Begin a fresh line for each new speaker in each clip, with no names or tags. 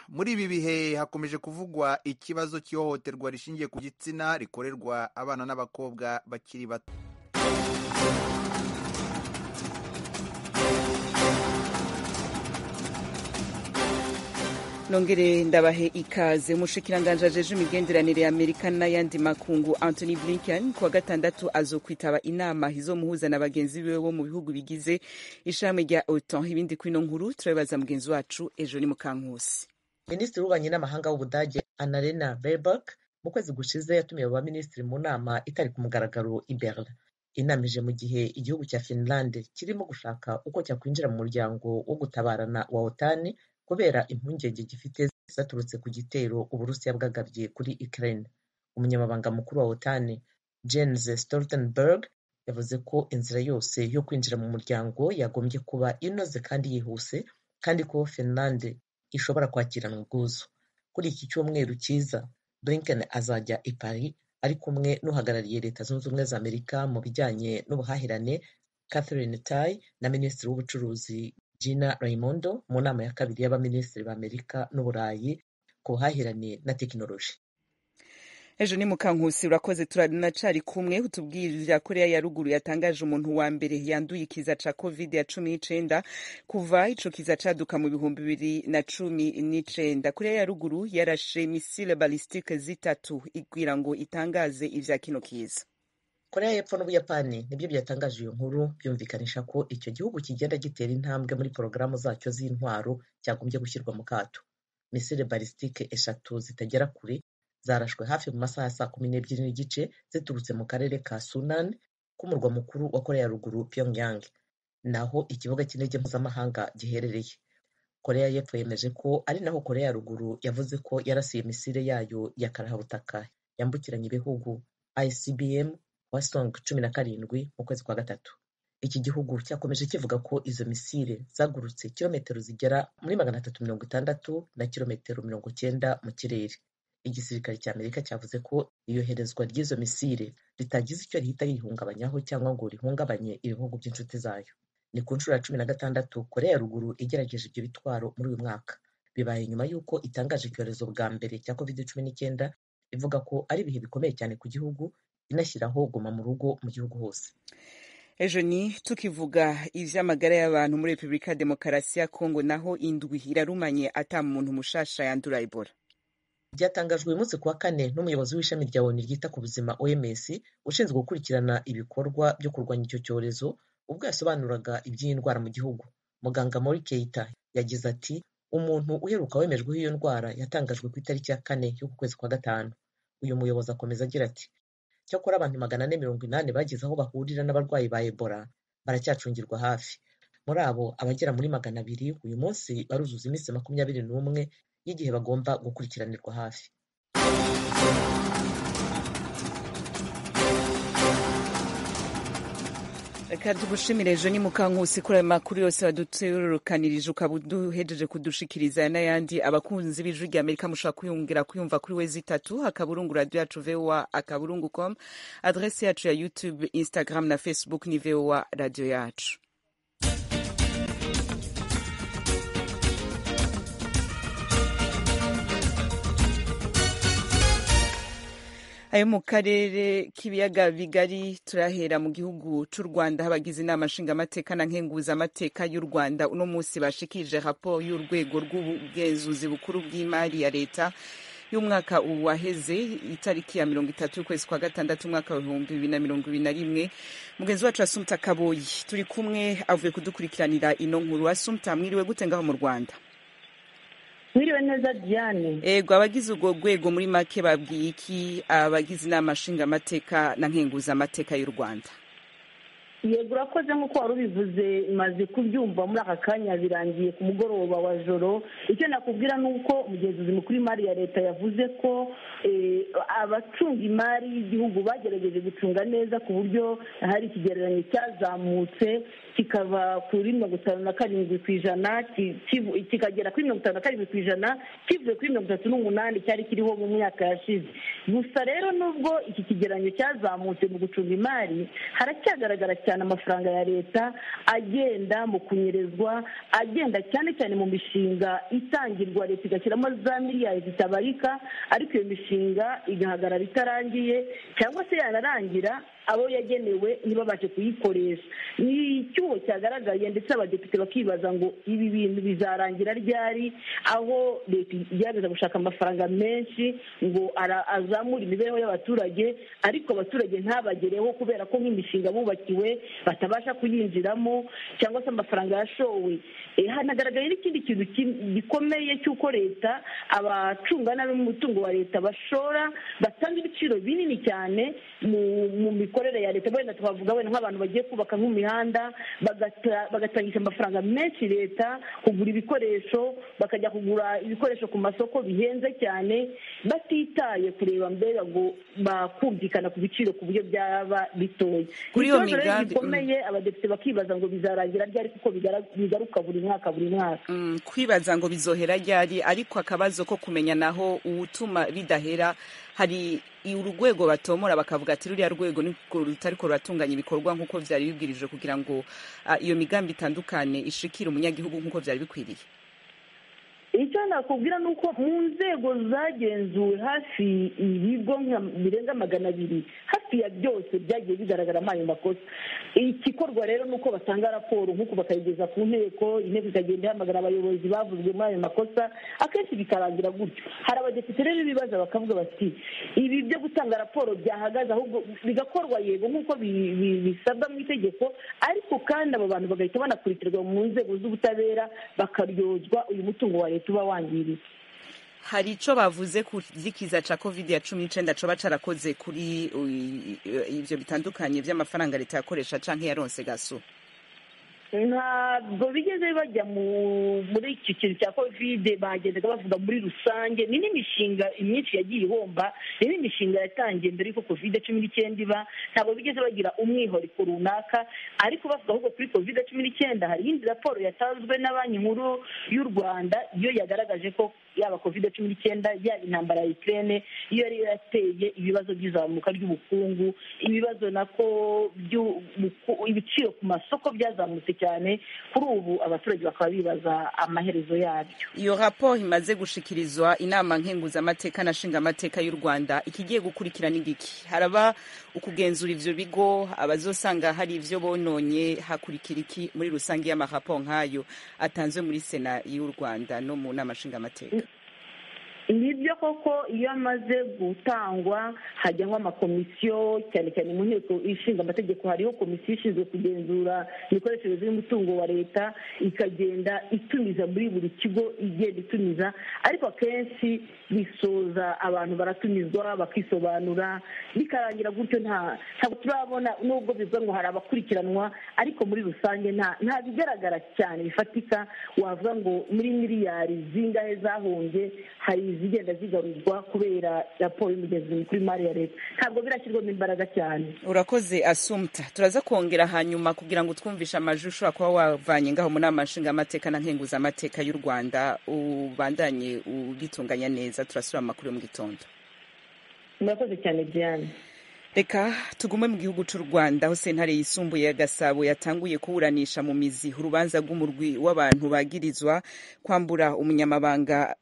muri ibi bihe hakomeje kuvugwa ikibazo cy'ihohoterwa rishingiye ku gitsina rikorerwa abana n'abakobwa bakiri bato.
Nongere ndabahe ikaze. Umushikiranganje ajeje imigenderanire ya Amerika n'ayandi makungu Anthony Blinken kuwa gatandatu azokwitaba inama izomuhuza na bagenzi biwe bo mu bihugu bigize ishami rya OTAN. Ibindi kwino nkuru turabibaza mugenzi wacu Ejo Mukankusi.
Minisitiri w'ububanyi n'amahanga w'Ubudage Annalena Baerbock mu kwezi gushize yatumiye aba minisitiri mu nama itari ku mugaragaro i Berlin. Inama ije mu gihe igihugu cya Finland kirimo gushaka uko cyakwinjira mu muryango wo gutabarana wa OTAN kubera impungenge gifite zaturutse ku gitero Uburusiya bwagabye kuri Ukraine. Umunyamabanga mukuru wa OTAN Jens Stoltenberg yavuze ko inzira yose yo kwinjira mu muryango yagombye kuba inoze kandi yihuse, kandi ko Finland ishobora kwakirana ubwuzu. Kuri iki cyumweru cyiza Blinken azajya i Paris ari kumwe n'uhagarariye Leta Zunze Ubumwe za Amerika mu bijyanye n'ubuhahirane Catherine Tai na Minisitiri w'Ubucuruzi Gina Raimondo mu nama ya kabiri y'abaminisitiri b'Amerika n'Uburayi ku buhahirane na tekinoloji.
Ejo Mukankusi urakoze. Turanacari kumwe utubwirira Korea ya ruguru yatangaje umuntu wa mbere yanduye ikiza ca COVID-19 kuva ico kiza caduka mu 2019. Korea ya ruguru yarashe misile balistike zitatu igwira ngo itangaze ivya kino kiza.
Korea y'Epfo n'Ubuyapani nibyo byatangaje iyo nkuru, byumvikanisha ko icyo gihugu kigenda gitera intambwe muri porogaramu zacyo z'intwaro cyagombye gushyirwa mu kato. Misile balistike eshatu zitagera kure zarashwe hafi mu masaha ya 12:30 ziturutse mu karere ka Sunan k'umurwa mukuru wa Korea ya ruguru Pyongyang, naho ikibuga cy'indege mpuzamahanga giherereye. Korea y'Epfo yemeje ko ari naho Korea ya ruguru yavuze ko yarasiye misile yayo ya karahabutaka yambukiranya ibihugu ICBM Hwasong 17 mu kwezi kwa gatatu. Iki gihugu cyakomeje kivuga ko izo misile zagurutse kilometero zigera muri 360 na kilometero 90 mu kirere. Igisirikare cya Amerika cyavuze ko iyoherezwa ry'izo misile ritagize icyo rihita yihungabanyaho cyangwa ngo rihungabanye ibihugu by'inshuti zayo. Ni ku nshuro ya 16 Korea ya ruguru igerageje ibyo bitwaro muri uyu mwaka. Bibaye nyuma y'uko itangaje icyorezo bwa mbere cya COVID-19 ivuga ko ari ibihe bikomeye cyane ku gihugu, inashyiraho guma mu rugo mu gihugu hose.
Ejo tukivuga ivy'amagara y'abantu muri Republika ya Demokarasi ya Kongo, naho indwi irarumanye ata muntu mushasha yandura Ebola.
Byatangajwe uyu munsi kuwa kane n'umuyobozi w'ishami rya ONU ryita ku buzima OMS ushinzwe gukurikirana ibikorwa byo kurwanya icyo cyorezo ubwo yasobanuraga iby'iyi ndwara mu gihugu. Muganga Mori Keita yagize ati umuntu uheruka wemejweho iyo ndwara yatangajwe ku itariki ya 4 y'uku kwezi kwa gatanu. Uyu muyobozi akomeza agira ati cyakora abantu 480 bageze aho bahurira n'abarwayi ba Ebola baracyacungirwa hafi. Muri abo abagera muri 200 uyu munsi baruzuza iminsi 21 y'igihe bagomba gukurikiranirwa hafi.
Reka tugushimire Ejo Mukankusi kuri ayo makuru yose waduterukanirije ukaba uduhejeje kudushikiriza n'ayandi. Abakunzi b'Ijwi rya Amerika mushobora kuyumva kuri wezi3 akaburungu radio yacu voa@com. Adresse yacu ya YouTube, Instagram na Facebook ni voa radio yacu. Ayo mu karere k'ibiyaga bigari turahera mu gihugu cy'u Rwanda. Habagize inama nshingamateka na nkenguzamateka y'u Rwanda uno munsi bashikije raporo y'urwego rw'ubugenzuzi bukuru bw'imari ya leta y'umwaka waheze itariki ya 30 y'ukwezi kwa gatandatu umwaka wa 2021. Mugenzi wacu Assumpta Kaboyi turi kumwe avuye kudukurikiranira ino nkuru. Assumpta, mwiriwe gute ngaho mu Rwanda?
Mwiriwe neza Diane.
Ego, abagize urwo rwego muri make babwiye iki abagize inama nshingamateka na nkenguzamateka y'u Rwanda?
Yego, urakoze nk'uko wari ubivuze, maze kubyumva muri aka kanya birangiye ku mugoroba wa joro. Icyo nakubwira ni uko umugenzuzi mukuru w'imari ya leta yavuze ko abacunga imari y'igihugu bagerageje gucunga neza ku buryo hari ikigereranyo cyazamutse kikava kuri 57% kikagera kuri 57% kivuye kuri 38% cyari kiriho mu myaka yashize. Gusa rero nubwo iki kigereranyo cyazamutse mu gucunga imari, haracyagaragara cyane cyane amafaranga ya leta agenda mu kunyerezwa, agenda cyane cyane mu mishinga itangirwa leta igashyiramo za miliyari zitabarika, ariko iyo mishinga igahagarara itarangiye cyangwa se yanarangira abo yagenewe ntibabashe kuyikoresha. Ni icyuho cyagaragaye, ndetse abadepite bakibaza ngo ibi bintu bizarangira ryari, aho leta igerageza gushaka amafaranga menshi ngo azamure imibereho y'abaturage, ariko abaturage ntabagereho kubera ko nk'imishinga bubakiwe batabasha kuyinjiramo cyangwa se amafaranga yashowe. Hanagaragaye n'ikindi kintu gikomeye cy'uko leta, abacunga nabi umutungo wa leta bashora, batanga ibiciro binini cyane mu mikorere ya leta. Wenda twavuga wenda nk'abantu bagiye kubaka nk'imihanda, bagatangisha amafaranga menshi leta kugura ibikoresho, bakajya kugura ibikoresho ku masoko bihenze cyane, batitaye kureba mbega ngo bakumvikana ku biciro ku buryo byaba bitoya.
Kuri iyo migambi
bikomeye, abadepite bakibaza ngo bizarangira ryari, kuko bigaruka buri mwaka.
Kwibaza ngo bizohera ryari, ariko akabazo ko kumenya naho utuma bidahera, hari urwego batomora bakavuga ati ruriya rwego rutariko ruratunganya ibikorwa nk'uko byari bibwirije kugira ngo iyo migambi itandukane ishikire umunyagihugu nk'uko byari bikwiriye.
Icyo nakubwira ni uko mu nzego zagenzuwe hafi ibigo birenga 200, hafi ya byose byagiye bigaragaramo ayo makosa. Igikorwa rero ni uko batanga raporo nk'uko bakayigeza ku nteko, inteko ikagenda ihamagara abayobozi bavuzwe muri ayo makosa, akenshi bikarangira gutyo. Hari abadepite rero bibaza bakavuga bati ibi byo gutanga raporo byahagaze, ahubwo bigakorwa yego nk'uko bisabwa mu itegeko, ariko kandi abo bantu bagahita banakurikiranwa mu nzego z'ubutabera, bakaryozwa uyu mutungo wa leta uba wangiriye.
Hari icyo bavuze ku gikiza ca COVID-19 coba carakoze kuri ivyo bitandukanye by'amafaranga leta yakoresha canke yaronse gaso?
Ntabwo bigeze bajya muri iki kintu cya covid, bagendaga bavuga muri rusange. Ni n'imishinga myinshi yagiye ihomba, ni n'imishinga yatangiye mbere y'uko COVID-19 iba, ntabwo bigeze bagira umwihariko runaka, ariko bavuga ahubwo kuri COVID-19 hari indi raporo yatanzwe na Banki Nkuru y'u Rwanda, iyo yagaragaje ko yaba COVID-19 yaba intambara ya Ukraine iyo yari yateye ibibazo by'izamuka ry'ubukungu, ibibazo nako ibiciro ku masoko byazamutse cyane. Kuri ubu abaturage bakaba bibaza amaherezo yabyo.
Iyo raporo imaze gushikirizwa inama nkenguzamateka na nshingamateka y'u Rwanda, ikigiye gukurikirana igiki? Haraba ukugenzura ivyo bigo, abazosanga hari ivyo bononye, hakurikira iki muri rusange y'amaraporo nk'ayo atanzwe muri Sena y'u Rwanda no mu nama nshingamateka?
Nibyo koko iyo amaze gutangwa hajyaho amakomisiyo, cyane cyane mu nteko ishinga amategeko hariho komisiyo ishinzwe kugenzura imikoreshereze y'umutungo wa leta, ikagenda itumiza muri buri kigo, igenda itumiza, ariko akenshi bisoza abantu baratumizwa bakisobanura bikarangira gutyo. Ntabwo turabona, nubwo bivuga ngo hari abakurikiranwa, ariko muri rusange nta bigaragara cyane bifatika wavuga ngo muri miliyari zingahe zahombye hari izigenda zigarurwa kubera raporo y'umugenzuzi mukuru w'imari ya leta. Ntabwo birashyirwamo imbaraga cyane.
Urakoze Assumpta, turaza kongera hanyuma kugira ngo twumvishe amajwi ushobora kuba wavanye ngaho mu nama nshingamateka na nkenguzamateka y'u Rwanda, ubandanye ugitunganya neza. Turasura amakuru yo mu gitondo.
Murakoze cyane Diane.
Reka tugume mu gihugu cy'u Rwanda, aho sentare yisumbuye ya Gasabo yatanguye kuburanisha mu mizi urubanza rw'umurwi w'abantu bagirizwa kwambura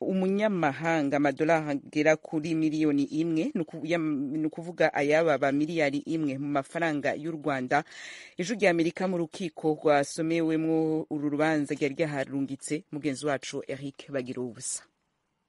umunyamahanga amadolari agera kuri miliyoni 1, ni ukuvuga ayababa miliyari 1 mu mafaranga y'u Rwanda. Ijwi ry'Amerika mu rukiko rwasomewemwo uru rubanza ryari ryaharungitse mugenzi wacu Eric Bagirubusa.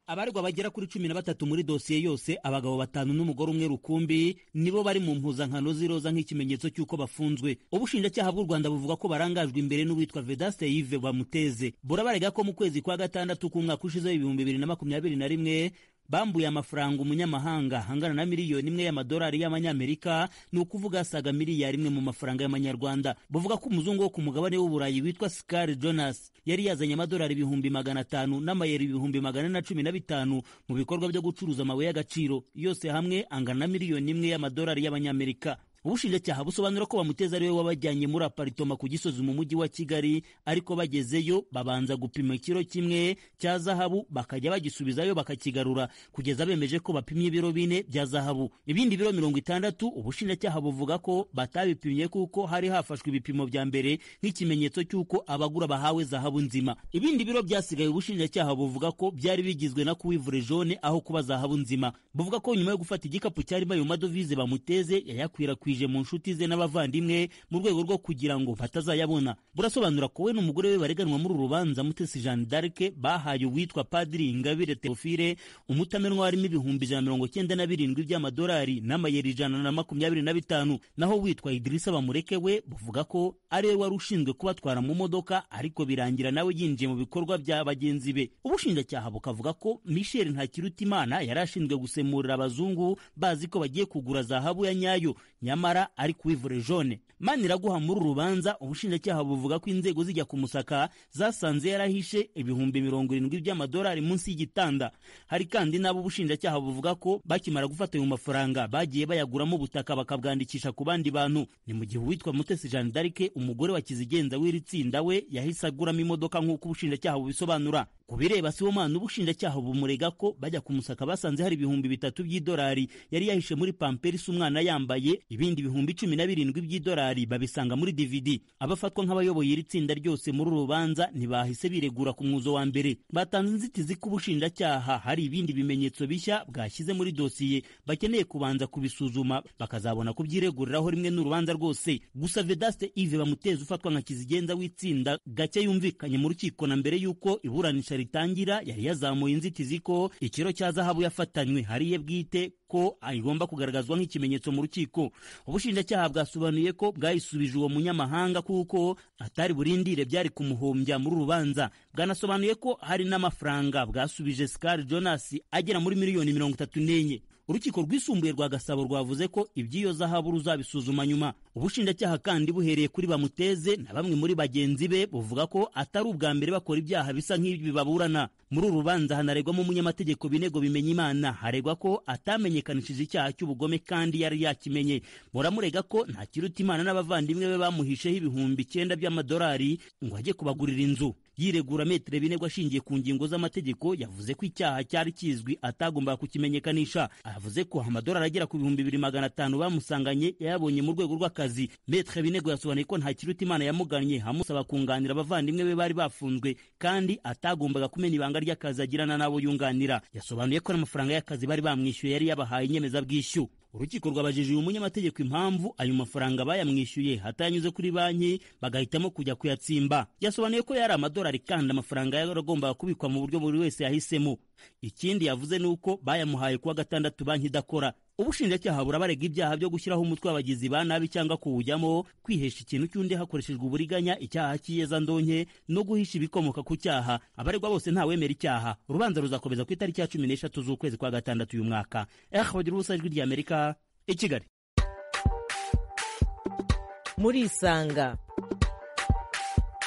Abaregwa bagera kuri 13 muri dosiye yose, abagabo 5 n'umugore umwe rukumbi, nibo bari mu mpuzankano z'iroza nk'ikimenyetso cy'uko bafunzwe. Ubushinjacyaha bw'u Rwanda buvuga ko barangajwe imbere n'uwitwa Vedaste Yves Bamuteze. Burabarega ko mu kwezi kwa gatandatu k'umwaka ushize 2021 bambuye amafaranga umunyamahanga angana na miliyoni 1 y'amadolari y'amanyamerika, ni ukuvuga asaga miliyari 1 mu mafaranga y'amanyarwanda. Buvuga ko umuzungu wo ku mugabane w'Uburayi witwa Scar Jonas yari yazanye amadolari 500,000 n'amayero 415 mu bikorwa byo gucuruza amabuye y'agaciro, yose hamwe angana na miliyoni 1 y'amadolari y'abanyamerika. ubushinjacyaha busobanura ko Bamuteza ariwe wabajyanye muri aparitoma ku Gisozi mu mujyi wa Kigali, ariko bagezeyo babanza gupima ikiro kimwe cya zahabu bakajya bagisubizayo bakakigarura kugeza bemeje ko bapimye ibiro 4 bya zahabu. Ibindi biro 60 ubushinjacyaha buvuga ko batabipimye kuko hari hafashwe ibipimo bya mbere nk'ikimenyetso cy'uko abagura bahawe zahabu nzima. Ibindi biro byasigaye ubushinjacyaha buvuga ko byari bigizwe na cuivre jaune aho kuba zahabu nzima. Buvuga ko nyuma yo gufata igikapu cyarimo ayo madovize Bamuteze yayakwirakwije mu nshuti ze n'abavandimwe mu rwego rwo kugira ngo batazayabona. Burasobanura ko we n'umugore we bareganwa muri urubanza Mutesi Jeanne d'Arc bahaye uwitwa Padiri Ingabire Theophile umutamenwa warimo ibihumbi 197 by'amadolari n'amayeri 125, naho witwa Idrissa Bamureke we buvuga ko ari we wari ushinzwe kubatwara mu modoka, ariko birangira nawe yinjiye mu bikorwa bya bagenzi be. Ubushinjacyaha bukavuga ko Michel Ntakirutimana yari ashinzwe gusemurira abazungu bazi ko bagiye kugura zahabu ya nyayo, nyamara ari cuivre jaune. Maniraguha muri urubanza ubushinjacyaha buvuga ko inzego zijya kumusaka zasanze yarahishe ibihumbi 70 by'amadolari munsi y'igitanda. Hari kandi nabo ubushinjacyaha buvuga ko bakimara gufata ayo mafaranga bagiye bayaguramo ubutaka bakabwandikisha ku bandi bantu. Ni mu gihe uwitwa Mutesi Jeanne d'Arc umugore wa Kizigenza w'iri tsinda we yahise aguramo imodoka nk'uko ubushinjacyaha bubisobanura. Kubireba Sibomana ubushinjacyaha bumurega ko bajya kumusaka basanze hari ibihumbi 3 by'idolari yari yahishe muri pampers umwana yambaye, ibindi ibihumbi 17 by'idolari babisanga muri DVD. Abafatwa nk'abayoboye iri tsinda ryose muri urubanza ntibahise biregura ku mwuzo wa mbere. Batanze inzitizi ku bushinjacyaha hari ibindi bimenyetso bishya bwashyize muri dosiye bakeneye kubanza kubisuzuma bakazabona kubyireguriraho rimwe n'urubanza rwose. Gusa Vedaste Yves Bamuteze ufatwa nka Kizigenza w'itsinda gake yumvikanye mu rukiko na mbere yuko iburanisha ritangira yari yazamuye inzitizi ko ikiro cya zahabu yafatanywe hariye bwite ko agomba kugaragazwa nk'ikimenyetso mu rukiko. Ubushinjacyaha bwasobanuye ko bwayisubije uwo munyamahanga kuko atari burindire byari kumuhombya muri urubanza. Bwanasobanuye ko hari n'amafaranga bwasubije Scar Jonas agera muri miliyoni 34. Urukiko rwisumbuye rwa Gasabo rwavuze ko iby'iyo zahabu ruzabisuzuma nyuma. Ubushinjacyaha kandi buhereye kuri Bamuteze na bamwe muri bagenzi be buvuga ko atari ubwa mbere bakora ibyaha bisa nk'ibi baburana. Muri uru rubanza hanaregwamo umunyamategeko Binego Bimenyimana, haregwa ko atamenyekanishije icyaha cy'ubugome kandi yari yakimenye. Muramurega ko Ntakirutimana n'abavandimwe be bamuhisheho ibihumbi 9 by'amadolari ngo ajye kubagurira inzu. Yiregura Maître Binego ashingiye ku ngingo z'amategeko yavuze ko icyaha cyari kizwi atagomba kukimenyekanisha. Avuze ko amadolari agera ku 2500 bamusanganye yayabonye mu rwego rw'akazi. Maître Binego yasobanuye ko Ntakirutimana yamugannye hamusaba kunganira abavandimwe be bari bafunzwe kandi atagombaga kumenya ibanga ry'akazi agirana nabo yunganira. Yasobanuye ko n'amafaranga y'akazi bari bamwishyuye yari yabahaye inyemezabwishyu. Urukiko rwabajije uyu munyamategeko impamvu ayo mafaranga bayamwishyuye hatanyuze kuri banki bagahitamo kujya kuyatsimba. Yasobanuye ko yari amadolari kandi amafaranga yaragombaga kubikwa mu buryo buri wese yahisemo. Ikindi yavuze ni uko bayamuhaye kuwa gatandatu banki idakora. Ubushinjacyaha burabarega ibyaha byo gushyiraho umutwe w'abagizi ba nabi cyangwa kuwujyamo, kwihesha ikintu cy'undi hakoreshejwe uburiganya, icyaha cy'iyeza ndonke no guhisha ibikomoka ku cyaha. Abaregwa bose ntawemera icyaha. Urubanza ruzakomeza ku itariki ya 16 z'ukwezi kwa gatandatu uyu mwaka. Bagira ubusa ijwi ry'Amerika i Kigali.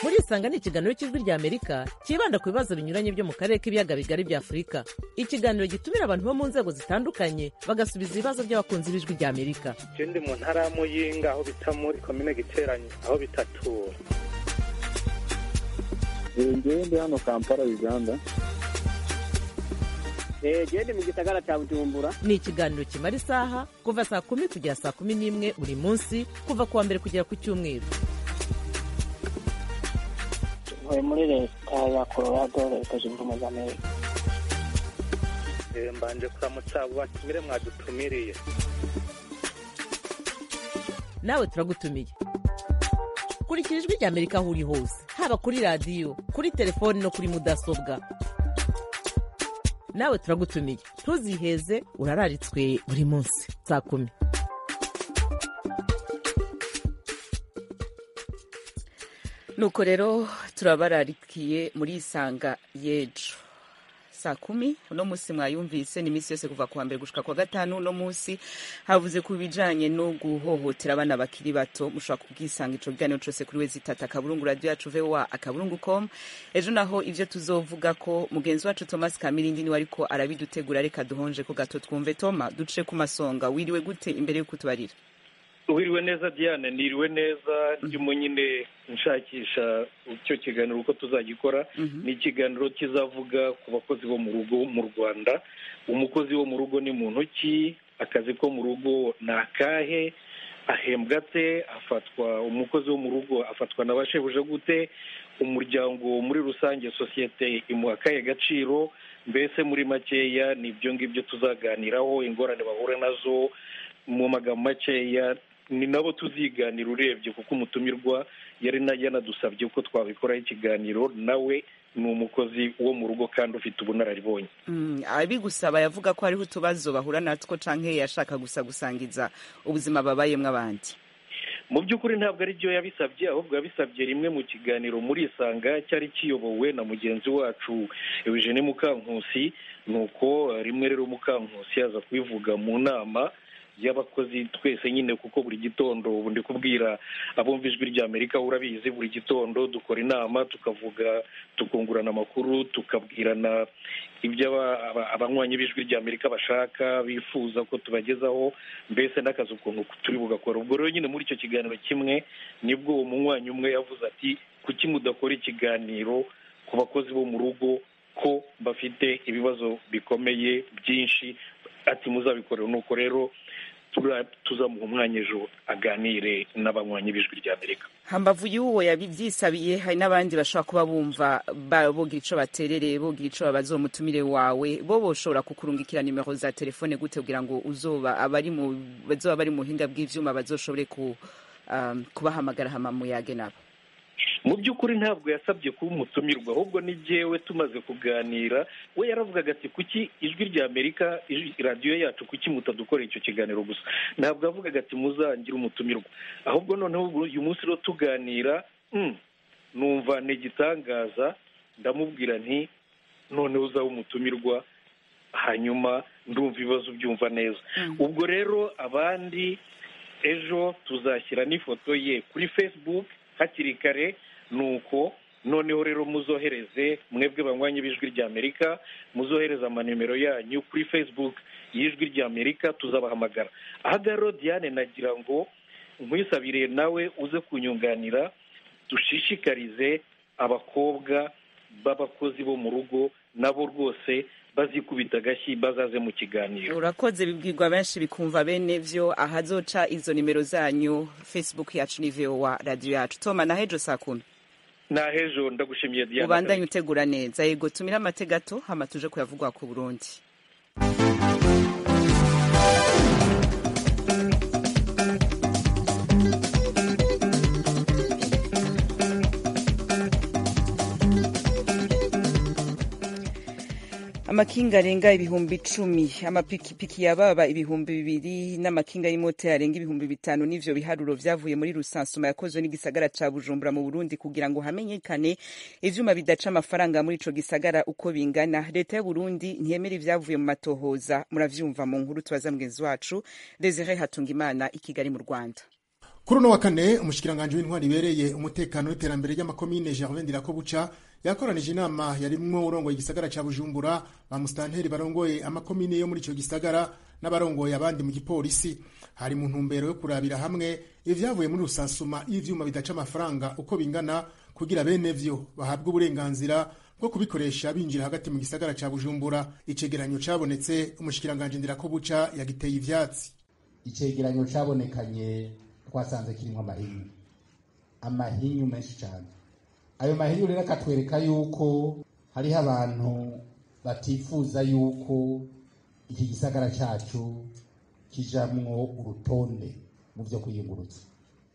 Murisanga ni ikiganiro cy'ijwi ry'Amerika kibanda ku bibazo binyuranye byo mu karere k'ibiyaga bigari bya Afurika. Ikiganiro gitumira abantu bo mu nzego zitandukanye bagasubiza ibibazo by'abakunzi b'ijwi ry'Amerika.
Ndi mu ntara ya Muyinga aho bita muri komine Giteranyi aho bitatura.
Ndi hano Kampala Uganda.
Ndi mu gisagara cya Bujumbura.
Ni ikiganiro kimara isaha kuva saa 10 kugera saa 11 buri munsi kuva kuwa mbere kugera ku cyumweru.
Muri leta ya Colorado leta zunze ubumwe za Amerika.
Mbanje kuramutsa abo batumire mwadutumiriye.
Nawe turagutumiye. Kurikira ijwi ry'Amerika aho uri hose, haba kuri radio, kuri telefone no kuri mudasobwa. Nawe turagutumiye. Ntuziheze, urararitswe buri munsi saa 10.
Nuko rero turabararikiye muri isanga yejo saa 10. Uno munsi mwayumvise ni iminsi yose kuva kuwa mbere gushika kwa gatanu. Uno munsi havuze ku bijanye no guhohotera abana bakiri bato. Mushobora kubwisanga ico kiganiro cose kuri wezitata akaburungu radio yacu voa@akaburungu.com. Ejo naho ivyo tuzovuga ko mugenzi wacu Thomas Kamirindi ni wariko arabidutegura. Reka duhonje ko gato twumve Toma duce ku masonga. Wiriwe gute imbere yo kutubarira?
wiriwe neza Diane, niriwe neza ndimo nyine nshakisha icyo kiganiro uko tuzagikora. Ni ikiganiro kizavuga ku bakozi bo mu rugo mu Rwanda. Umukozi wo mu rugo ni muntu ki, akazi ko mu rugo ni akahe, ahembwa ate, afatwa umukozi wo mu rugo afatwa n'abashebuja gute, umuryango muri rusange sosiyete imuha akahe gaciro. Mbese muri makeya ni ibyo ngibyo tuzaganiraho, ingorane bahura nazo mu magambo makeya ni nabo tuziganira urebye, kuko umutumirwa yari yanadusabye ko twabikoraho ikiganiro. Nawe ni umukozi wo mu rugo kandi ufite ubunararibonye.
Abigusaba yavuga ko hariho utubazo bahura natwo canke yashaka gusa gusangiza ubuzima babayemwo abandi?
Mu by'ukuri ntabwo ari byo yabisabye, ahubwo yabisabye rimwe mu kiganiro muri Isanga cyari kiyobowe na mugenzi wacu Eugene Mukankusi. Nuko rimwe rero Mukankusi yaza kubivuga mu nama y'abakozi twese nyine, kuko buri gitondo ubu ndi kubwira abumva ijwi rya Amerika, urabizi buri gitondo dukora inama tukavuga, tukungurana amakuru, tukabwirana ibyo abanywanyi b'ijwi rya Amerika bashaka bifuza ko tubagezaho, mbese n'akazi ukuntu turi bugakora. Ubwo rero nyine muri icyo kiganiro kimwe nibwo uwo munywanyi umwe yavuze ati kuki mudakora ikiganiro ku bakozi bo mu rugo ko bafite ibibazo bikomeye byinshi, ati muzabikorera. Nuko rero tuzamuha umwanya ejo aganire n'abanywanyi b'ijwi rya Amerika.
Hambavu y'uwo yabivyisabiye, hari n'abandi bashobora kuba bumva bogira ico baterereye, bogira ico babaza umutumire wawe, bo boshobora kukurungikira nimero za telefone gute kugira ngo bazoba bari mu buhinga bw'ivyuma bazoshobore kubahamagara hama muyage nabo?
Mu by'ukuri ntabwo yasabye kuba umutumirwa, ahubwo ni jyewe tumaze kuganira. We yaravugaga ati kuki ijwi rya Amerika, radiyo yacu, kuki mutadukorera icyo kiganiro gusa. Ntabwo yavugaga ati muzangire umutumirwa, ahubwo noneho uyu munsi rero tuganira numva ni igitangaza. Ndamubwira nti noneho uzaba umutumirwa, hanyuma ndumva ibibazo byumva neza. Ubwo rero abandi ejo tuzashyira n'ifoto ye kuri Facebook hakiri kare. Nuko noneho rero muzohereze, mwebwe banywanyi b'ijwi rya Amerika, muzohereza amanimero yanyu kuri Facebook y'ijwi rya Amerika, tuzabahamagara. Aha rero Diane, nagira ngo nkwisabire nawe uze kunyunganira, dushishikarize abakobwa b'abakozi bo mu rugo nabo rwose bazikubita agashyi bazaze mu kiganiro.
Urakoze, bibwirwa benshi bikumva bene vyo. Ahazoca izo nimero zanyu, Facebook yacu ni VOA radio yacu. Toma na hejo saa 10.
Na hejo, ndagushimiye Diana.
Ubandanye utegura neza. Yego, tumira amategato hama tuje kuyavugwa ku Burundi. Amakinga arenga ibihumbi 10, amapikipiki yababa ibihumbi 2 n'amakinga y'imoto yarenga ibihumbi 5 n'ivyo biharuro vyavuye muri rusansuma yakozwe n'igisagara ca Bujumbura mu Burundi kugira ngo hamenyekane ivyuma bidaca amafaranga muri ico gisagara uko bingana. Leta y'u Burundi ntiyemera ivyavuye mu matohoza. Muravyumva mu nkuru tubaza mugenzi wacu Desire Hatungimana i Kigali mu Rwanda.
Kuri uno wa kane, umushikiranganje w'intwari ibereye umutekano n'iterambere ry'amakomine Gervais Ndirakobuca yakoranije inama yarimwo urongoye igisagara ca Bujumbura, ba mustanteri barongoye amakomine yo muri ico gisagara n'abarongoye abandi mu gipolisi. Hari mu ntumbero yo kurabira hamwe ivyavuye muri rusansuma y'ivyuma bidaca amafaranga uko bingana, kugira bene vyo bahabwa uburenganzira bwo kubikoresha binjira hagati mu gisagara ca Bujumbura. Icegeranyo cabonetse, umushikiranganje Ndirakobuca yagiteye ivyatsi.
Icegeranyo cabonekanye twasanze kirimo amahinyu menshi cyane. Ayo mahinyu rero akatwereka yuko hariho abantu batifuza yuko iki gisagara cyacu kijamwo urutonde mu byo kwiyungurutsa,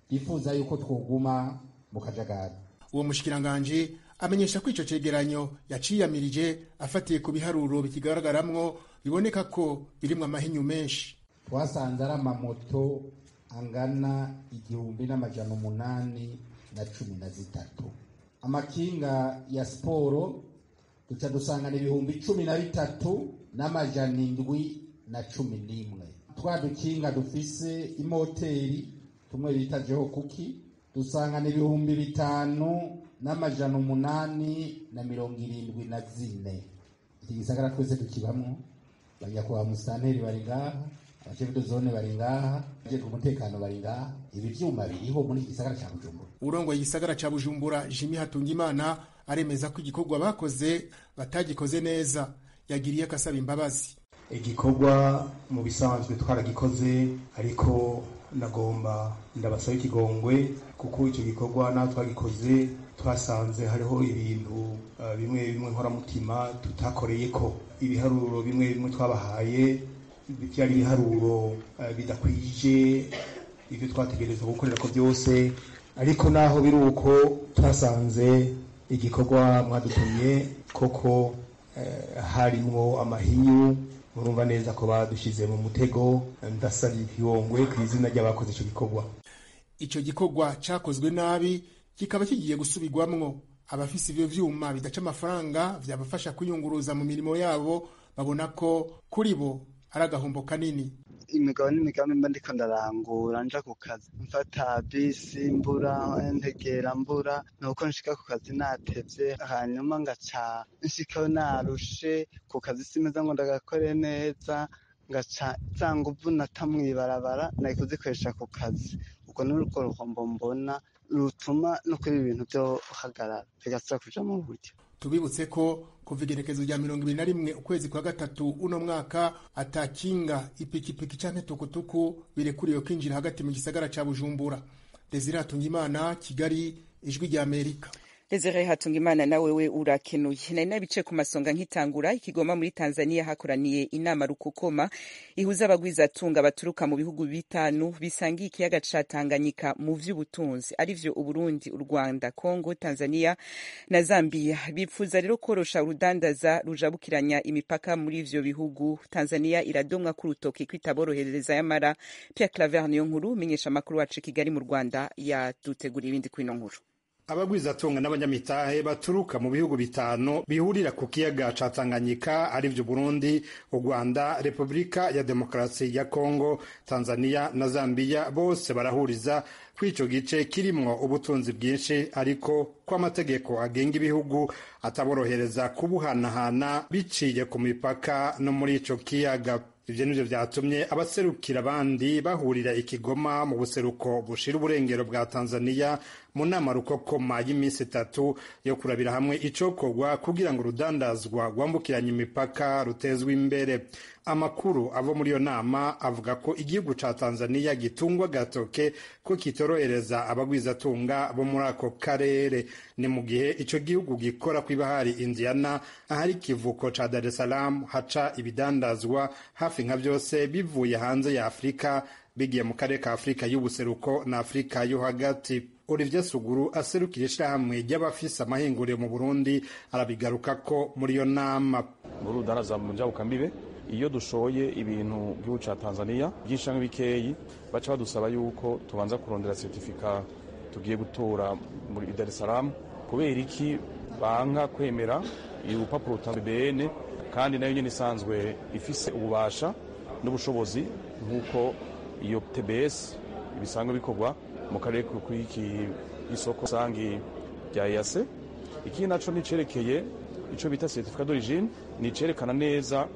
bifuza yuko twoguma mu kajagari.
Uwo mushikiranganje amenyesha ko ico cegeranyo yaciyamirije afatiye ku biharuro bikigaragaramwo biboneka ko birimwo amahinyu menshi.
Twasanze ari amamoto angana 1,813, amakinga ya siporo duca dusangana 13,711. Twa dukinga dufise imoteri tumwe bita jeho kuki dusangana 5,874. Iki gisagara twese tukibamwo, banyakubahwa musitanteri bari ngaha, abashefu de zone bari ngaha, abajejwe umutekano bari ngaha, ibi vyuma biriho muri gisagara ca Bujumbura.
Urongoye igisagara ca Bujumbura Jimmy Hatungimana aremeza ko igikorwa bakoze batagikoze neza, yagiriye akasaba imbabazi.
Igikorwa mu bisanzwe twaragikoze, ariko nagomba ndabasaba ikigongwe kuko icyo gikorwa naho twagikoze twasanze hariho ibintu bimwe bimwe nkoramutima tutakoreye ko ibiharuro bimwe bimwe twabahaye byari ibiharuro bidakwije ibyo twategerezwa gukorera ko byose, ariko naho biri uko twasanze igikorwa mwadutumye koko harimwo amahinyu. Murumva neza ko badushize mu mutego, ndasabye ikigongwe ku izina ry'abakoze icyo gikorwa.
Icyo gikorwa cyakozwe nabi kikaba kigiye gusubirwamwo. Abafise ivyo vyuma bidaca amafaranga vyabafasha kwiyunguruza mu mirimo yabo babona ko kuri bo ari agahombo kanini.
Imigabo n'imigambi mba ndiko ndarangura nja ku kazi, mfata bisi mbura ntegera mbura nuko nshika ku kazi natevye, hanyuma ngaca nshikaho narushe ku kazi simeza ngo ndagakore neza, ngaca za nguvu nata mw'ibarabara nari kuzikoresha ku kazi. Uko n'urwo ruhombo mbona rutuma no kuri ibintu byo hagarara bigasubira kuja mu buryo.
Tubibutse ko kuva igerekezo rya 21 ukwezi kwa gatatu uno mwaka atakinga ipikipiki canke tukutuku birekuriwe kwinjira hagati mu gisagara ca Bujumbura. Desire Hatungimana, Kigali, Ijwi rya Amerika.
Desire Hatungimana nawewe urakenuye. Nari nabice ku masonga nkitangura ikigoma muri Tanzania hakoraniye inama rukokoma ihuza abagwizatunga baturuka mu bihugu bitanu bisangiye ikiyaga ca Tanganyika mu vy'ubutunzi arivyo Uburundi, u Rwanda, Kongo, Tanzania na Zambia. Bipfuza rero korosha urudandaza rujabukiranya imipaka muri ivyo bihugu. Tanzania iradomwa ku rutoki kwitaborohereza yamara. Pierre Claver niyo nkuru menyesha makuru wacu Kigali mu Rwanda yadutegura ibindi kwino nkuru.
Abagwizatunga n'abanyamitahe baturuka mu bihugu bitanu bihurira ku kiyaga ca Tanganyika arivyo Burundi, u Rwanda, Repubulika ya Demokarasi ya Kongo, Tanzania na Zambia bose barahuriza kw'ico gice kirimwo ubutunzi bwinshi, ariko ko amategeko agenga ibihugu ataborohereza kubuhanahana biciye ku mipaka no muri ico kiyaga. Ivyo nivyo vyatumye abaserukira abandi bahurira ikigoma mu buseruko bushira uburengero bwa Tanzania mu nama rukokoma y'imisi 3 yo kurabira hamwe icokorwa kugira ngo urudandazwa rwambukiranya imipaka rutezwe imbere. Amakuru avo muri iyo nama avuga ko igihugu ca Tanzania gitungwa gatoke ko kitorohereza abagwizatunga bo muri ako karere. Ni mu gihe ico gihugu gikora kw'ibahari Indiana ahari kivuko ca Dar es Salaam haca ibidandazwa hafi nka vyose bivuye hanze ya Afrika bigiye mu karere ka Afrika y'ubuseruko na Afrika yo hagati. Olivier Suguru aserukira ishirahamwe ry'abafise amahinguriro mu Burundi arabigaruka ko muri iyo nama.
Urudaraza mu njabukambibe iyo dushoye ibintu gihugu ca Tanzania byinshi bikeyi baca badusaba yuko tubanza kurondera certificat tugiye gutora muri Dar es Salaam. Kubera iki banka kwemera urupapuro rutandukanye kandi nayo nyene isanzwe ifise ububasha n'ubushobozi nk'uko iyo TBS ibisanzwe bikorwa mu karere kw'iki isoko sangi rya EAC. Iki naco nicerekeye ico bita certificat d'origine, nicerekana neza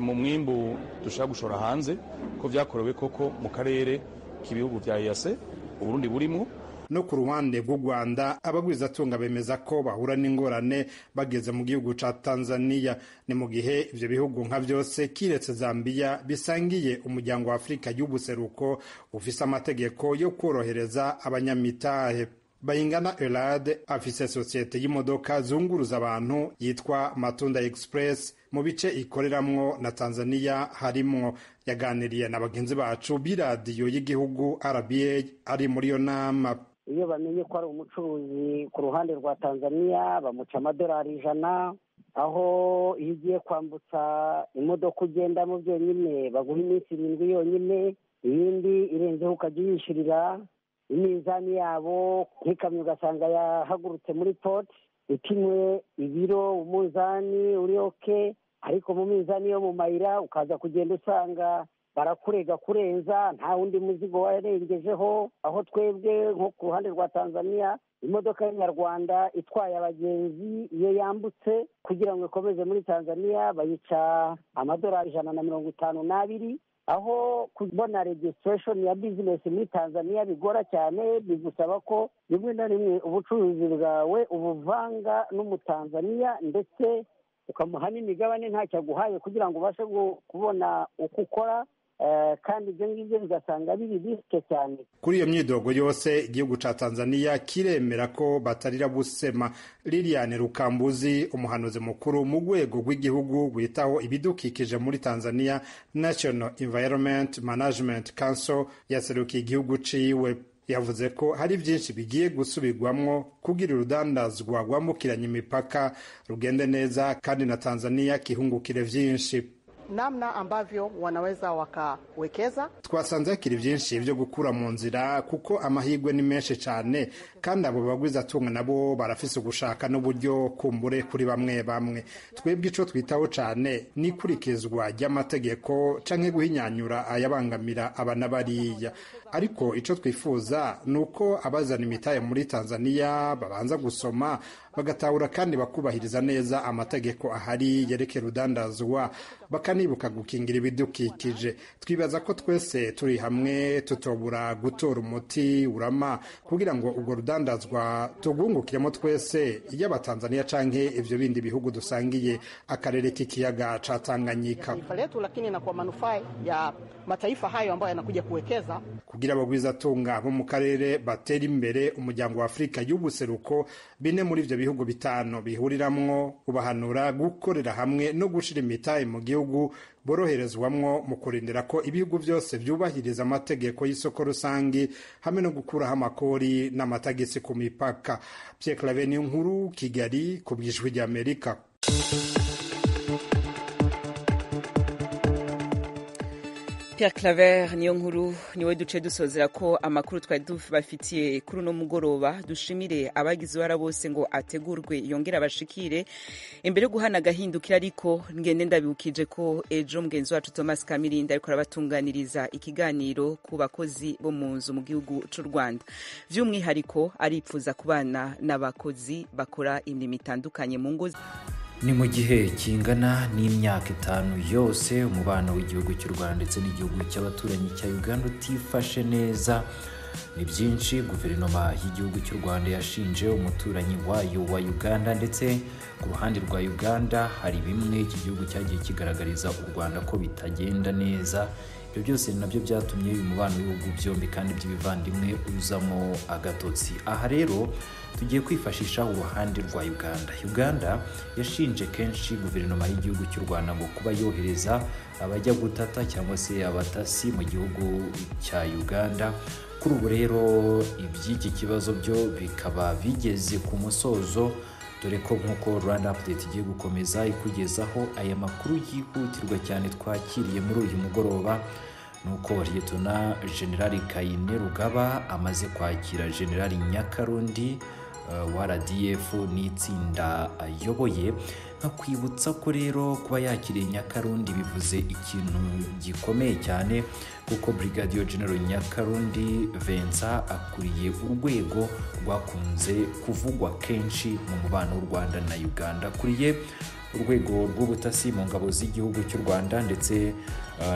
mu mwimbu dushaka gushora hanze ko vyakorewe koko mu karere k'ibihugu vya EAC Uburundi burimo.
No ku ruhande rw'u Rwanda abagwizatunga bemeza ko bahura n'ingorane bageze mu gihugu ca Tanzania. Ni mu gihe ivyo bihugu nka vyose kiretse Zambia bisangiye umuryango wa Afrika y'ubuseruko ufise amategeko yo korohereza abanyamitahe. Bayingana Elade afise societe y'imodoka zunguruza abantu yitwa Matunda Express mu bice ikoreramwo na Tanzania harimwo. Yaganiriye na bagenzi bacu b'iradiyo y'igihugu RBA ari muri yo nama.
Iyo bamenye ko ari umucuruzi ku ruhande rwa Tanzania bamuca amadolari 100, aho iyo ugiye kwambutsa imodoka ugendamo byonyine baguha iminsi 7 yonyine, iyindi irenzeho ukajya uyishyurira imizani yabo. Nk'ikamyo ugasanga yahagurutse muri port ipimwe ibiro, umuzani uri oke, ariko mu mizani yo mu mayira ukaza kugenda usanga barakurega kurenza nta wundi muzigo warengejeho. Aho twebwe nko ku ruhande rwa Tanzania imodoka y'Inyarwanda itwaye abagenzi iyo yambutse kugira ngo ikomeze muri Tanzania bayica amadolari 152, aho kubona registration ya business muri Tanzania bigora cyane, bigusaba ko rimwe na rimwe ubucuruzi bwawe ubuvanga n'umutanzania ndetse ukamuha n'imigabane ntacyo aguhaye kugira ngo ubashe kubona uko ukora, kandi ibyo ngibyo bigasanga biri risike cyane.
Kuri iyo myidogo yose igihugu ca Tanzania kiremera ko batarira busema. Liliane Rukambuzi, umuhanuzi mukuru mu rwego rw'igihugu rwitaho ibidukikije muri Tanzania, National Environment Management Council, yaserukiye igihugu ciwe. Yavuze ko hari byinshi bigiye gusubirwamwo kugira urudandazwa rwambukiranya imipaka rugende neza kandi na Tanzania kihungukire vyinshi.
Namna ambavyo wanaweza wakawekeza,
twasanze hakiri byinshi byo gukura mu nzira kuko amahirwe ni menshi cyane, kandi abo bagwiza tunga nabo barafise ugushaka n'uburyo kumbure kuri bamwe bamwe. Twebwe ico twitaho cyane ni kurikizwa ry'amategeko canke guhinyanyura ayabangamira abana bariya, ariko ico twifuza nuko abazana imitahe muri Tanzania babanza gusoma bagatahura kandi bakubahiriza neza amategeko ahari yerekera udandazwa, bakanibuka gukingira ibidukikije. Twibaza ko twese turi hamwe tutobura gutora umuti urama kugira ngo ubwo rudandazwa tugungukiremo twese, y'Abatanzania canke ivyo bindi bihugu dusangiye akarere k'ikiyaga ca Tanganyika,
lakini na kwa manufaa ya mataifa hayo ambayo yanakuja kuwekeza,
kugira abagwiza tunga bo mu karere batera imbere. Umuryango wa Afrika y'ubuseruko, bine muri ivyo bihugu bitano bihuriramwo, ubahanura gukorera hamwe no gushira imitahe mu gihugu boroherezwamwo mu kurindira ko ibihugu byose byubahiriza amategeko y'isoko rusangi hamwe no gukuraho amakori n'amatagisi ku mipaka. Pierre Claver Niyonkuru, Kigali, ku bw'Ijwi ry'Amerika.
Pierre Claver Niyonkuru niwe duce dusozera ko amakuru twari dufitiye kuri uno mugoroba. Dushimire abagize uruhara bose ngo ategurwe yongera abashikire. Imbere yo guhana agahindukira ariko ngende ndabibukije ko ejo mugenzi wacu Thomas Kamirinda ariko arabatunganiriza ikiganiro ku bakozi bo mu nzu mu gihugu cy'u Rwanda, by'umwihariko aripfuza kubana n'abakozi bakora imirimo itandukanye mu ngo.
Ni mu gihe kingana n'imyaka 5 yose umubano w'igihugu cy'u Rwanda ndetse n'igihugu cy'abaturanyi cya Uganda utifashe neza. Ni byinshi guverinoma y'igihugu cy'u Rwanda yashinje umuturanyi wayo wa Uganda, ndetse ku ruhande rwa Uganda hari bimwe iki gihugu cyagiye kigaragariza u Rwanda ko bitagenda neza. Ibyo byose nabyo byatumye uyu mubano w'ibihugu byombi kandi by'ibivandimwe uzamo agatotsi. Aha rero tugiye kwifashisha uruhande rwa Uganda. Uganda yashinje kenshi guverinoma y'igihugu cy'u Rwanda ngo kuba yohereza abajya gutata cyangwa se abatasi mu gihugu cya Uganda. Kuri ubu rero iby'iki kibazo byo bikaba bigeze ku musozo, dore ko nk'uko Rwanda Update igiye gukomeza ikugezaho aya makuru yihutirwa cyane twakiriye muri uyu mugoroba. Nuko Lieutenant General Kainerugaba amaze kwakira General Nyakarundi wa RDF n'itsinda ayoboye. Nkakwibutsa ko rero kuba yakiriye Nyakarundi bivuze ikintu gikomeye cyane, kuko Brigadier General Nyakarundi Vincent akuriye urwego rwakunze kuvugwa kenshi mu mubano w'u Rwanda na Uganda, kuriye urwego rw'ubutasi mu ngabo z'igihugu cy'u Rwanda, ndetse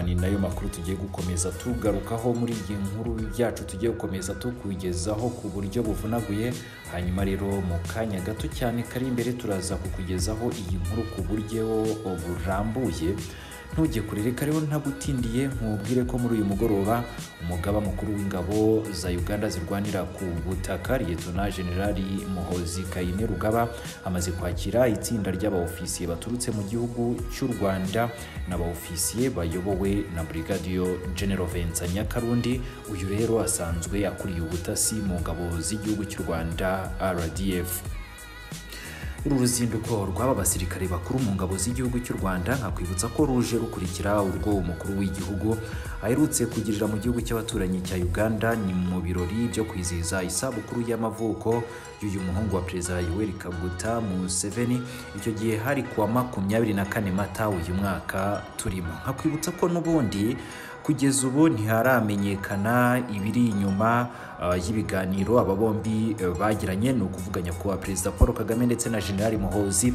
ni nayo makuru tugiye gukomeza tugarukaho muri iyi nkuru yacu. Tugiye gukomeza tukugezaho ku buryo buvunaguye, hanyuma rero mu kanya gato cyane kari imbere turaza kukugezaho iyi nkuru ku buryo burambuye. Ntujye kurereka rero ntagutindiye, nkubwire ko muri uyu mugoroba umugaba mukuru w'ingabo za Uganda zirwanira ku butaka Lieutenant General Muhoozi Kainerugaba amaze kwakira itsinda ry'abaofisiye baturutse mu gihugu cy'u Rwanda n'abaofisiye bayobowe na Brigadier General Vincent Nyakarundi. Uyu rero asanzwe akuriye ubutasi mu ngabo z'igihugu cy'u Rwanda RDF. Uru ruzinduko rw'aba basirikare bakuru mu ngabo z'igihugu cy'u Rwanda nkakwibutsa ko ruje rukurikira urwo umukuru w'igihugu aherutse kugirira mu gihugu cy'abaturanyi cya Uganda. Ni mu birori byo kwizihiza isabukuru y'amavuko y'uyu muhungu wa Perezida Yoweri Kaguta Museveni. Icyo gihe hari kuwa 24 Mata uyu mwaka turimo. Nkakwibutsa ko n'ubundi kugeza ubu ntiharamenyekana ibiri inyuma y'ibiganiro aba bombi bagiranye, ni ukuvuganya kuwa Perezida Paul Kagame ndetse na General Muhoozi.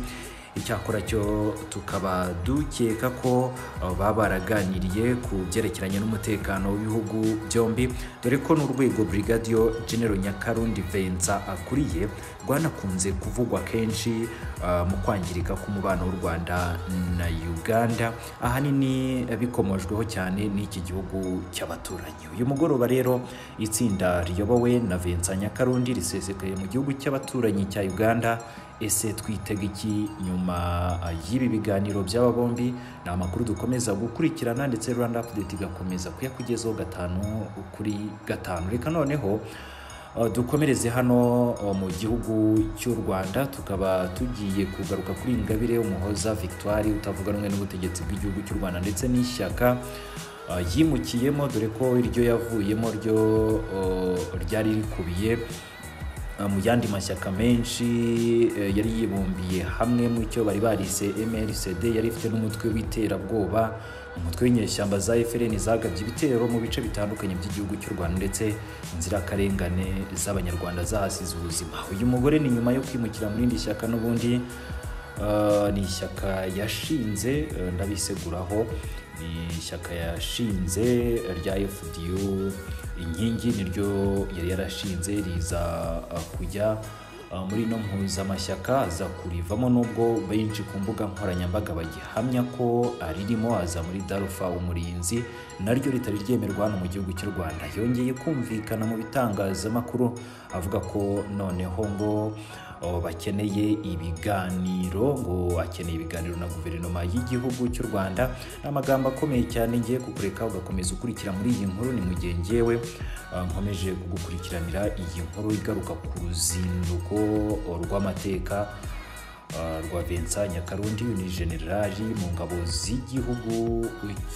icyakora cyo tukaba dukeka ko baba baraganiriye ku byerekeranye n'umutekano w'ibihugu byombi, dore ko n'urwego Brigadier General Nyakarundi Vincent akuriye rwanakunze kuvugwa kenshi mu kwangirika k'umubano w'u Rwanda na Uganda, ahanini bikomojweho cyane n'iki gihugu cy'abaturanyi. Uyu mugoroba rero itsinda riyobowe na Vincent Nyakarundi risesekaye mu gihugu cy'abaturanyi cya Uganda. Ese twitega iki nyuma y'ibi biganiro by'aba bombi? Ni amakuru dukomeza gukurikirana, ndetse Rwanda Update igakomeza kuyakugezaho 5/5. Reka noneho dukomereze hano mu gihugu cy'u Rwanda, tukaba tugiye kugaruka kuri Ingabire Umuhoza Victoire utavuga rumwe n'ubutegetsi bw'igihugu cy'u Rwanda ndetse n'ishyaka yimukiyemo, dore ko iryo yavuyemo ryo ryari rikubiye mu yandi mashyaka menshi yari yibumbiye hamwe mu cyo bari barise MRCD, yari ifite n'umutwe w'iterabwoba, umutwe w'inyeshyamba za FLN zagabye ibitero mu bice bitandukanye by'igihugu cy'u Rwanda, ndetse inzirakarengane z'abanyarwanda zahasize ubuzima. Uyu mugore ni nyuma yo kwimukira mu rindi shyaka, n'ubundi ni ishyaka yashinze, ndabiseguraho, ni ishyaka yashinze rya FDU inkingi, niryo yari yarashinze, riza kujya muri no mpuzamashyaka, aza kurivamo nubwo benshi ku mbuga nkoranyambaga bagihamya ko aririmo, aza muri Darufa Umurinzi, naryo ritari ryemerwa hano mu gihugu cy'u Rwanda. Yongeye kumvikana mu bitangazamakuru avuga ko noneho ngo bakeneye ibiganiro, ngo akeneye ibiganiro na guverinoma y'igihugu cy'u Rwanda. N'amagambo akomeye cyane, ngiye kukureka ugakomeza ukurikira muri iyi nkuru. ni mu gihe ngewe nkomeje kugukurikiranira iyi nkuru igaruka ku ruzinduko rw'amateka rwa Vincent Nyakarundi, ni generali mu ngabo z'igihugu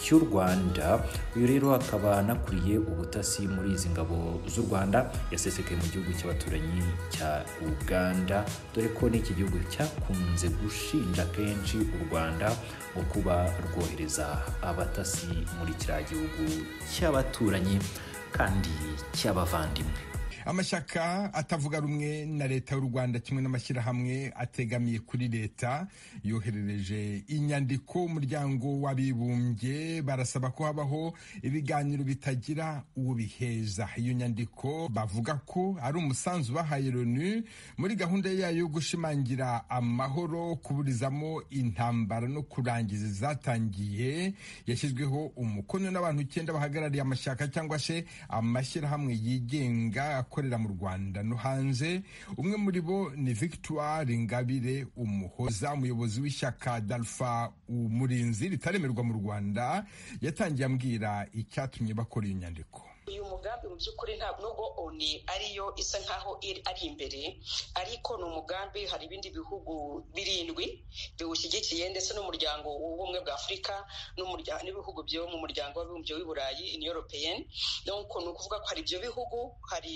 cy'u Rwanda. Uyu rero akaba anakuriye ubutasi muri izi ngabo z'u Rwanda, yasesekaye mu gihugu cy'abaturanyi cya Uganda, dore ko n'iki gihugu cyakunze gushinja kenshi u Rwanda mu kuba rwohereza abatasi muri kiriya gihugu cy'abaturanyi kandi cy'abavandimwe.
Amashyaka atavuga rumwe na leta y'u Rwanda kimwe n'amashyirahamwe ategamiye kuri leta yoherereje inyandiko umuryango w'abibumbye, barasaba ko habaho ibiganiro bitagira uwo biheza. Iyo nyandiko bavuga ko ari umusanzu bahaye Loni muri gahunda yayo yo gushimangira amahoro, kuburizamo intambara no kurangiza zatangiye, yashyizweho umukono n'abantu 9 bahagarariye amashyaka cyangwa se amashyirahamwe yigenga akorera mu Rwanda no hanze. Umwe muri bo ni Victoire Ingabire Umuhoza, umuyobozi w'ishyaka Darufa Umurinzi ritaremerwa mu Rwanda, yatangiye ambwira icyatumye bakora iyo nyandiko.
Uyu mugambi mu by'ukuri ntabwo nubwo ONU ariyo isa nkaho ari imbere, ariko ni umugambi, hari ibindi bihugu 7 biwushyigikiye, ndetse n'umuryango w'ubumwe bwa Afurika n'ibihugu byo mu muryango w'abibumbye w'i Burayi, Union Européenne. Donc ni ukuvuga ko hari ibyo bihugu, hari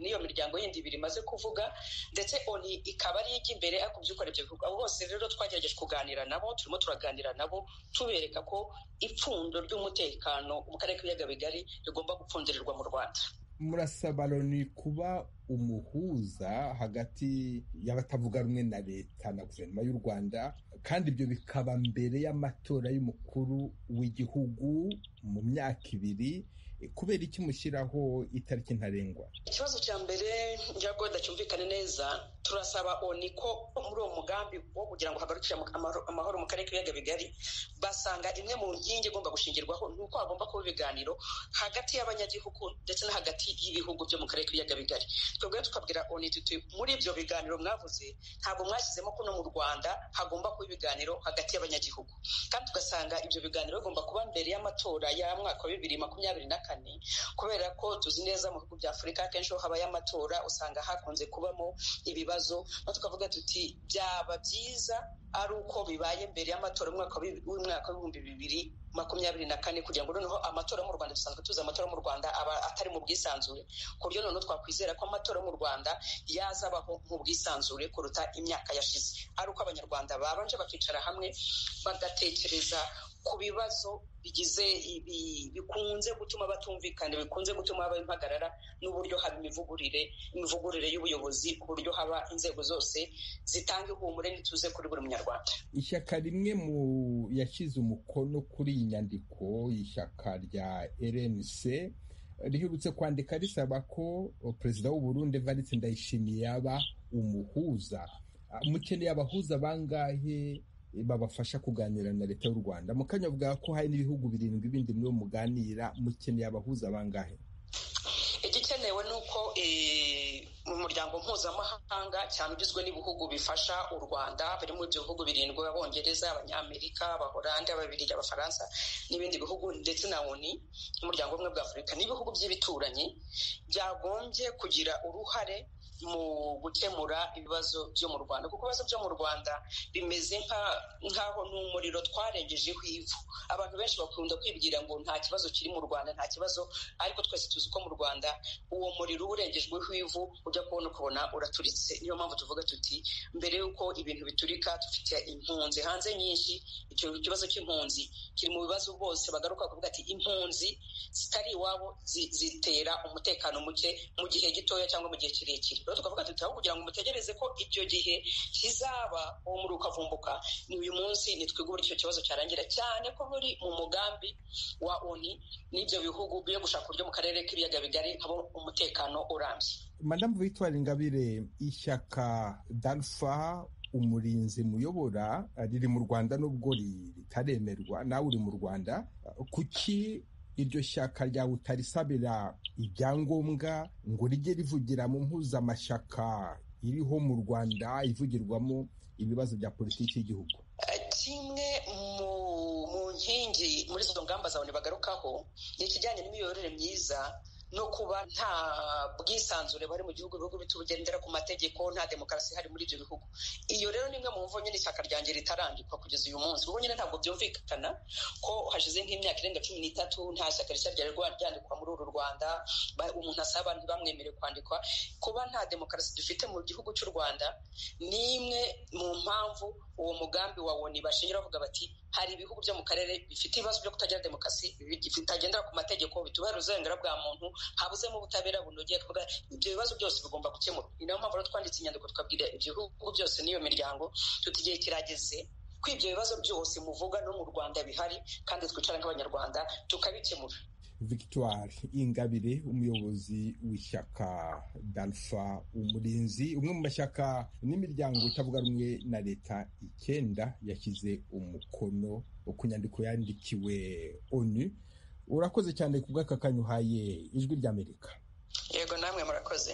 n'iyo miryango yindi 2 imaze kuvuga, ndetse ONU ikaba ari ijya imbere, ariko by'ukuri ibyo bihugu abo bose rero twagerageje kuganira nabo, turimo turaganira nabo tubereka ko ipfundo ry'umutekano mu karere k'ibiyaga bigari rigomba gupfundirirwa mu Rwanda.
Murasaba Loni kuba umuhuza hagati y'abatavuga rumwe na leta na guverinoma y'u Rwanda, kandi ibyo bikaba mbere y'amatora y'umukuru w'igihugu mu myaka 2. Kubera iki mushyiraho itariki ntarengwa?
Ikibazo cya mbere njago dacyumvikane neza, turasaba ONU ko muri uwo mugambi wo kugira ngo hagarukire amahoro mu karere k'ibiyaga bigari, basanga imwe mu nkingi igomba gushingirwaho nuko hagomba kuba ibiganiro hagati y'abanyagihugu ndetse no hagati y'ibihugu byo mu karere k'ibiyaga bigari. Twebwe tukabwira ONU tuti muri ibyo biganiro mwavuze ntabwo mwashyizemo ko no mu Rwanda hagomba kuba ibiganiro hagati y'abanyagihugu, kandi tugasanga ibyo biganiro bigomba kuba mbere y'amatora ya mwaka wa 2024, kubera ko tuzi neza mu bihugu bya Afurika kenshi habaye amatora usanga hakunze kubamo ibibazo, no tukavuga tuti byaba byiza ari uko bibaye mbere y'amatora w'umwaka wa 2024, kugira ngo noneho amatora mu Rwanda, dusanzwe tuzi amatora mu Rwanda aba atari mu bwisanzure, ku buryo noneho twakwizera ko amatora mu Rwanda yazabaho mu bwisanzure kuruta imyaka yashize, ari uko abanyarwanda babanje bakicara hamwe bagatekereza ku bibazo bigize bikunze gutuma batumvikana, bikunze gutuma haba impagarara, n'uburyo haba imivugurire y'ubuyobozi, ku buryo haba inzego zose zitanga ihumure n'ituze kuri buri munyarwanda.
Ishyaka rimwe mu yashyize umukono kuri iyi nyandiko, ishyaka rya RNC, riherutse kwandika risaba ko perezida w'u Burundi Evariste Ndayishimiye yaba umuhuza. Mukeneye abahuza bangahe babafasha kuganira na leta y'u Rwanda? Mukanya avuga ko hari n'ibihugu 7 bindi mwe muganira, mukeneye abahuza bangahe?
Igikenewe ni uko mu muryango mpuzamahanga cyane ugizwe n'ibihugu bifasha u Rwanda, birimo ibyo bihugu 7: Abongereza, Abanyamerika, Abahorandi, Ababiligi, Abafaransa n'ibindi bihugu, ndetse na ONU, umuryango umwe bwa Afurika n'ibihugu by'ibituranyi, byagombye kugira uruhare mu gukemura ibibazo byo mu Rwanda, kuko ibibazo byo mu Rwanda bimeze nk'aho n'umuriro twarengejeho ivu. Abantu benshi bakunda kwibwira ngo nta kibazo kiri mu Rwanda, nta kibazo, ariko twese tuzi ko mu Rwanda uwo muriro urengejweho ivu, ujya kubona uraturitse. Niyo mpamvu tuvuga tuti mbere y'uko ibintu biturika, dufite impunzi hanze nyinshi. Icyo kibazo cy'impunzi kiri mu bibazo bose bagaruka kuvuga ati impunzi zitari iwabo zitera umutekano muke mu gihe gitoya cyangwa mu gihe kirekire. Tukavuga tuti aho kugira ngo mutegereze ko icyo gihe kizaba uwo muri ukavumbuka, ni uyu munsi nitwigura icyo kibazo cyarangira, cyane ko buri mu mugambi wa ONU n'ibyo bihugu byo gushaka uburyo mu karere k'ibiyaga bigari habo umutekano urambye.
Madame Victoire Ingabire, ishyaka Dalfa umurinzi muyobora riri mu Rwanda nubwo ritaremerwa, nawe uri mu Rwanda, kuki iryo shyaka ryawe utarisabira ibyangombwa ngo rijye rivugira mu mpuzamashyaka iriho mu Rwanda ivugirwamo ibibazo bya politiki y'igihugu?
Kimwe mu nkingi muri izo ngamba zawe bagarukaho ni ikijyanye n'imiyoborere myiza no kuba nta bwisanzure bari mu gihugu, ibihugu bitugendera ku mategeko, nta demokarasi hari muri ibyo bihugu. Iyo rero ni imwe mu mvo nyine ishyaka ryanjye ritarandikwa kugeza uyu munsi, kuko nyine ntabwo byumvikana ko hashize nk'imyaka irenga 13 nta shyaka rishya ryari ryandikwa muri uru Rwanda, umuntu asaba ntibamwemere kwandikwa. Kuba nta demokarasi dufite mu gihugu cy'u Rwanda ni imwe mu mpamvu uwo mugambi wa ONU bashingira bavuga bati hari ibihugu byo mu karere bifite ibibazo byo kutagira demokarasi, bitagendera ku mategeko, bitubahiriza uburenganzira bwa muntu, habuzemo ubutabera bunogeye. Kuvuga ibyo bibazo byose bigomba gukemurwa. Ni nayo mpamvu twanditse inyandiko tukabwira ibyo bihugu byose n'iyo miryango tuti igihe kirageze ko ibyo bibazo byose muvuga no mu Rwanda bihari, kandi twicara nk'abanyarwanda tukabikemura.
Victoire Ingabire, umuyobozi w'ishyaka Dalfa umurinzi, umwe mu mashyaka n'imiryango itavuga rumwe na leta 9 yashyize umukono ku nyandiko yandikiwe ONU. Urakoze cyane kubw'aka kanya uhaye Ijwi ry'Amerika.
Yego, namwe murakoze.